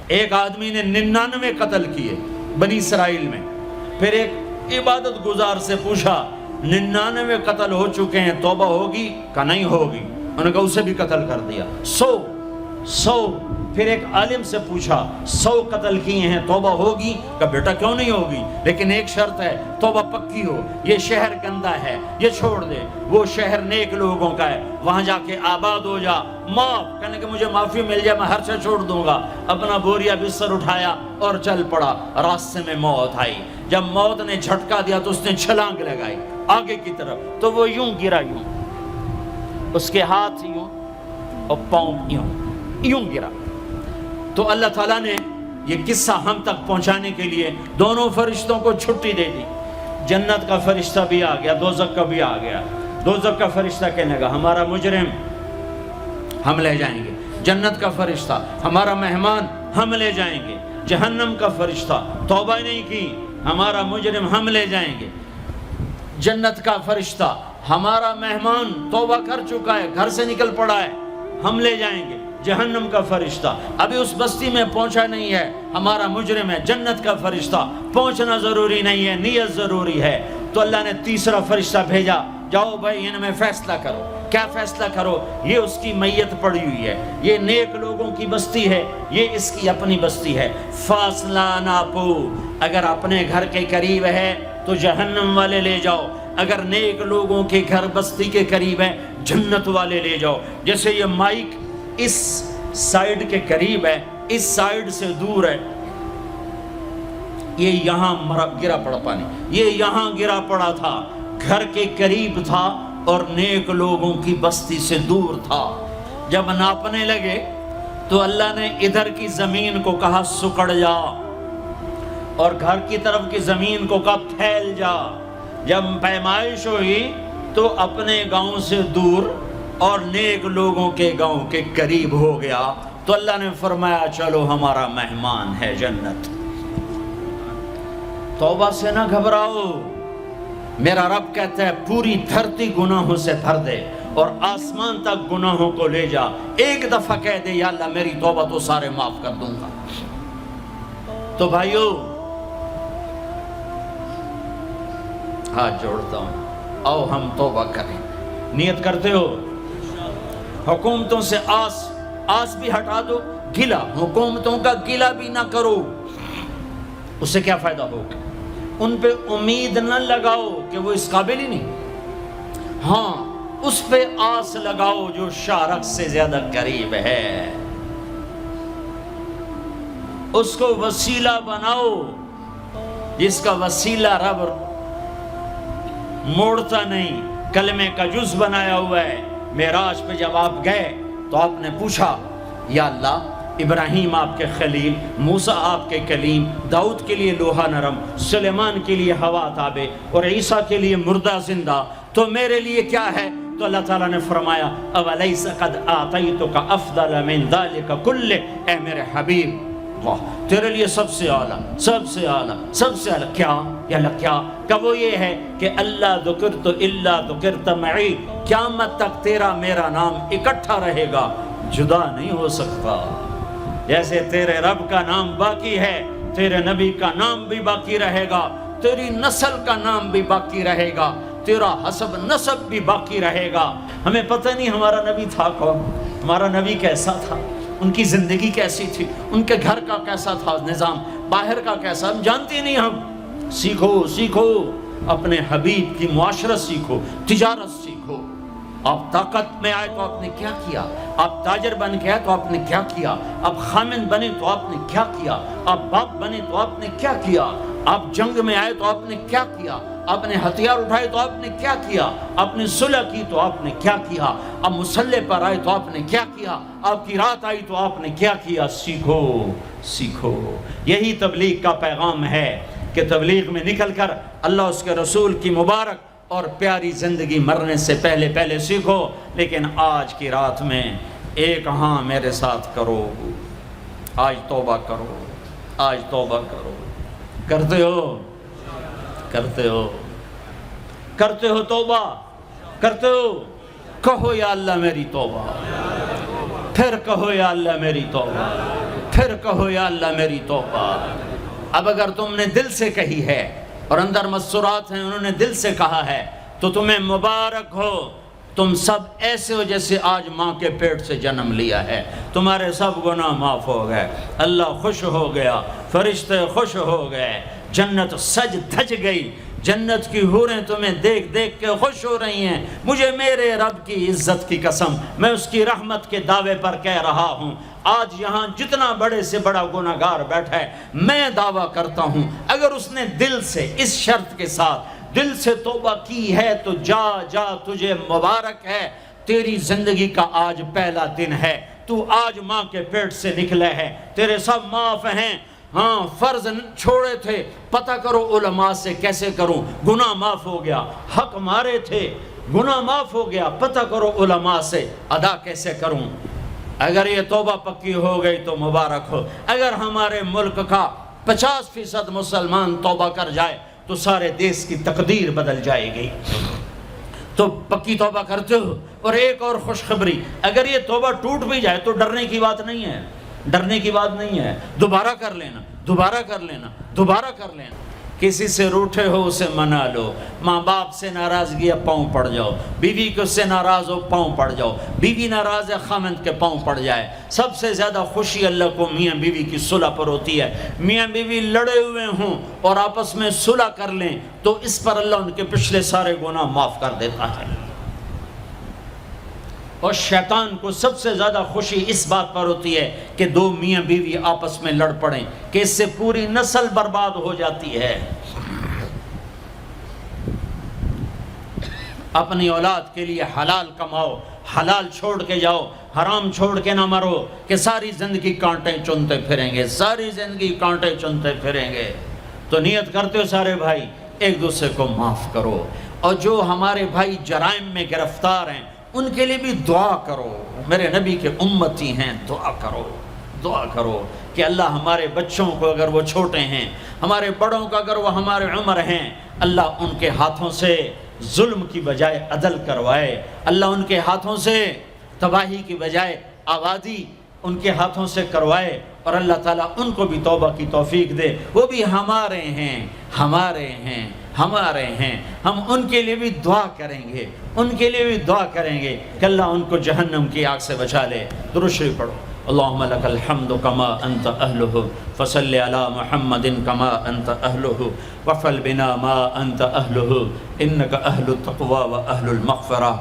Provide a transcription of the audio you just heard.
ایک آدمی نے 99 قتل کیے بنی اسرائیل میں. پھر ایک عبادت گزار سے پوچھا 99 قتل ہو چکے ہیں توبہ ہوگی؟ کہ نہیں ہوگی. انہوں نے کہا اسے بھی قتل کر دیا. 100. پھر ایک عالم سے پوچھا 100 قتل کیے ہیں توبہ ہوگی؟ کہ بیٹا کیوں نہیں ہوگی، لیکن ایک شرط ہے توبہ پکی ہو. یہ شہر گندا ہے، یہ چھوڑ دے. وہ شہر نیک لوگوں کا ہے، وہاں جا کے آباد ہو جا. معاف کہنے کہ مجھے معافی مل جائے میں ہر سے چھوڑ دوں گا. اپنا بوریا بستر اٹھایا اور چل پڑا. راستے میں موت آئی. جب موت نے جھٹکا دیا تو اس نے چھلانگ لگائی آگے کی طرف، تو وہ یوں گرا، یوں اس کے ہاتھ یوں اور پاؤں یوں گرا. تو اللہ تعالیٰ نے یہ قصہ ہم تک پہنچانے کے لیے دونوں فرشتوں کو چھٹی دے دی. جنت کا فرشتہ بھی آ گیا، دوزخ کا بھی آ گیا. دوزخ کا فرشتہ کہنے لگا ہمارا مجرم ہم لے جائیں گے. جنت کا فرشتہ ہمارا مہمان ہم لے جائیں گے. جہنم کا فرشتہ توبہ نہیں کی ہمارا مجرم ہم لے جائیں گے. جنت کا فرشتہ ہمارا مہمان توبہ کر چکا ہے، گھر سے نکل پڑا ہے، ہم لے جائیں گے. جہنم کا فرشتہ ابھی اس بستی میں پہنچا نہیں ہے، ہمارا مجرم ہے. جنت کا فرشتہ پہنچنا ضروری نہیں ہے، نیت ضروری ہے. تو اللہ نے تیسرا فرشتہ بھیجا، جاؤ بھائی ان میں فیصلہ کرو. کیا فیصلہ کرو؟ یہ اس کی میت پڑی ہوئی ہے، یہ نیک لوگوں کی بستی ہے، یہ اس کی اپنی بستی ہے. فاصلہ ناپو، اگر اپنے گھر کے قریب ہے تو جہنم والے لے جاؤ، اگر نیک لوگوں کے گھر بستی کے قریب ہے جنت والے لے جاؤ. جیسے یہ مائک اس سائیڈ کے قریب ہے، اس سائیڈ سے دور ہے. یہ یہاں گرا پڑا پانی، یہ یہاں گرا پڑا تھا، گھر کے قریب تھا اور نیک لوگوں کی بستی سے دور تھا. جب ناپنے لگے تو اللہ نے ادھر کی زمین کو کہا سکڑ جا، اور گھر کی طرف کی زمین کو کہا پھیل جا. جب پیمائش ہوئی تو اپنے گاؤں سے دور اور نیک لوگوں کے گاؤں کے قریب ہو گیا. تو اللہ نے فرمایا چلو ہمارا مہمان ہے جنت. توبہ سے نہ گھبراؤ، میرا رب کہتا ہے پوری دھرتی گناہوں سے بھر دے اور آسمان تک گناہوں کو لے جا. ایک دفعہ کہہ دے یا اللہ میری توبہ تو سارے معاف کر دوں گا. تو بھائیو ہاتھ جوڑتا ہوں، آؤ ہم توبہ کریں. نیت کرتے ہو؟ حکومتوں سے آس بھی ہٹا دو، گلا حکومتوں کا گلا بھی نہ کرو. اس سے کیا فائدہ ہوگا؟ ان پہ امید نہ لگاؤ کہ وہ اس قابل ہی نہیں. ہاں اس پہ آس لگاؤ جو شارک سے زیادہ قریب ہے، اس کو وسیلہ بناؤ جس کا وسیلہ رب موڑتا نہیں، کلمے کا جز بنایا ہوا ہے. معراج پہ جب آپ گئے تو آپ نے پوچھا یا اللہ ابراہیم آپ کے خلیل، موسیٰ آپ کے کلیم، داؤد کے لیے لوہا نرم، سلیمان کے لیے ہوا تابع اور عیسیٰ کے لیے مردہ زندہ، تو میرے لیے کیا ہے؟ تو اللہ تعالیٰ نے فرمایا اولیس قد آتیتک افضل من ذلک کلہ، اے میرے حبیب واہ تیرے لیے سب سے اعلیٰ، سب سے اعلیٰ، سب سے اعلیٰ کیا؟ یا اللہ کیا؟ کہ وہ یہ ہے کہ اللہ ذکرت الا ذکرت معی، قیامت تک تیرا میرا نام اکٹھا رہے گا، جدا نہیں ہو سکتا. جیسے تیرے رب کا نام باقی ہے، تیرے نبی کا نام بھی باقی رہے گا، تیری نسل کا نام بھی باقی رہے گا، تیرا حسب نسب بھی باقی رہے گا. ہمیں پتہ نہیں ہمارا نبی تھا کون، ہمارا نبی کیسا تھا، ان کی زندگی کیسی تھی، ان کے گھر کا کیسا تھا نظام، باہر کا کیسا، ہم جانتے نہیں. ہم سیکھو اپنے حبیب کی معاشرت سیکھو، تجارت سیکھو. آپ طاقت میں آئے تو آپ نے کیا کیا، آپ تاجر بن کے آئے تو آپ نے کیا کیا، آپ خامن بنے تو آپ نے کیا کیا، آپ باپ بنے تو آپ نے کیا کیا، آپ جنگ میں آئے تو آپ نے کیا کیا، آپ نے ہتھیار اٹھائے تو آپ نے کیا کیا، آپ نے صلح کی تو آپ نے کیا کیا، آپ مسلح پر آئے تو آپ نے کیا کیا، آپ کی رات آئی تو آپ نے کیا کیا. سیکھو. یہی تبلیغ کا پیغام ہے کہ تبلیغ میں نکل کر اللہ اس کے رسول کی مبارک اور پیاری زندگی مرنے سے پہلے سیکھو. لیکن آج کی رات میں ایک ہاں میرے ساتھ کرو، آج توبہ کرو، آج توبہ کرو. کرتے ہو توبہ کرتے ہو؟ کہو یا اللہ میری توبہ، پھر کہو یا اللہ میری توبہ، پھر کہو یا اللہ میری توبہ۔ اب اگر تم نے دل سے کہی ہے اور اندر مسرات ہیں انہوں نے دل سے کہا ہے تو تمہیں مبارک ہو، تم سب ایسے ہو جیسے آج ماں کے پیٹ سے جنم لیا ہے، تمہارے سب گناہ معاف ہو گئے، اللہ خوش ہو گیا، فرشتے خوش ہو گئے، جنت سج دھج گئی، جنت کی حوریں تمہیں دیکھ دیکھ کے خوش ہو رہی ہیں۔ مجھے میرے رب کی عزت کی قسم، میں اس کی رحمت کے دعوے پر کہہ رہا ہوں، آج یہاں جتنا بڑے سے بڑا گناہگار بیٹھا ہے، میں دعویٰ کرتا ہوں اگر اس نے دل سے اس شرط کے ساتھ دل سے توبہ کی ہے تو جا جا تجھے مبارک ہے، تیری زندگی کا آج پہلا دن ہے، تو آج ماں کے پیٹ سے نکلے ہے، تیرے سب معاف ہیں۔ ہاں فرض چھوڑے تھے، پتہ کرو علماء سے کیسے کروں، گناہ معاف ہو گیا، حق مارے تھے، گناہ معاف ہو گیا، پتہ کرو علماء سے ادا کیسے کروں۔ اگر یہ توبہ پکی ہو گئی تو مبارک ہو۔ اگر ہمارے ملک کا 50% مسلمان توبہ کر جائے تو سارے دیش کی تقدیر بدل جائے گی۔ تو پکی توبہ کرتے ہو۔ اور ایک اور خوشخبری، اگر یہ توبہ ٹوٹ بھی جائے تو ڈرنے کی بات نہیں ہے، ڈرنے کی بات نہیں ہے، دوبارہ کر لینا، دوبارہ کر لینا، دوبارہ کر لینا۔ کسی سے روٹھے ہو اسے منا لو، ماں باپ سے ناراضگی ہے پاؤں پڑ جاؤ، بیوی کو سے ناراض ہو پاؤں پڑ جاؤ، بیوی ناراض ہے خامند کے پاؤں پڑ جائے۔ سب سے زیادہ خوشی اللہ کو میاں بیوی کی صلح پر ہوتی ہے۔ میاں بیوی لڑے ہوئے ہوں اور آپس میں صلح کر لیں تو اس پر اللہ ان کے پچھلے سارے گناہ معاف کر دیتا ہے۔ اور شیطان کو سب سے زیادہ خوشی اس بات پر ہوتی ہے کہ دو میاں بیوی آپس میں لڑ پڑیں، کہ اس سے پوری نسل برباد ہو جاتی ہے۔ اپنی اولاد کے لیے حلال کماؤ، حلال چھوڑ کے جاؤ، حرام چھوڑ کے نہ مرو کہ ساری زندگی کانٹے چنتے پھریں گے، ساری زندگی کانٹے چنتے پھریں گے۔ تو نیت کرتے ہو سارے بھائی ایک دوسرے کو معاف کرو، اور جو ہمارے بھائی جرائم میں گرفتار ہیں ان کے لیے بھی دعا کرو، میرے نبی کے امتی ہیں، دعا کرو، دعا کرو کہ اللہ ہمارے بچوں کو اگر وہ چھوٹے ہیں، ہمارے بڑوں کو اگر وہ ہمارے عمر ہیں، اللہ ان کے ہاتھوں سے ظلم کی بجائے عدل کروائے، اللہ ان کے ہاتھوں سے تباہی کی بجائے آبادی ان کے ہاتھوں سے کروائے، اور اللہ تعالیٰ ان کو بھی توبہ کی توفیق دے۔ وہ بھی ہمارے ہیں، ہمارے ہیں، ہمارے ہیں، ہم ان کے لیے بھی دعا کریں گے، ان کے لیے بھی دعا کریں گے کہ اللہ ان کو جہنم کی آگ سے بچا لے۔ درود شریف پڑھو۔ اللہم لک الحمد کما انت اہلہ فصل علی محمد کما انت اہلہ وفعل بنا ما انت اہلہ انک اہل التقوی و اہل المغفرہ۔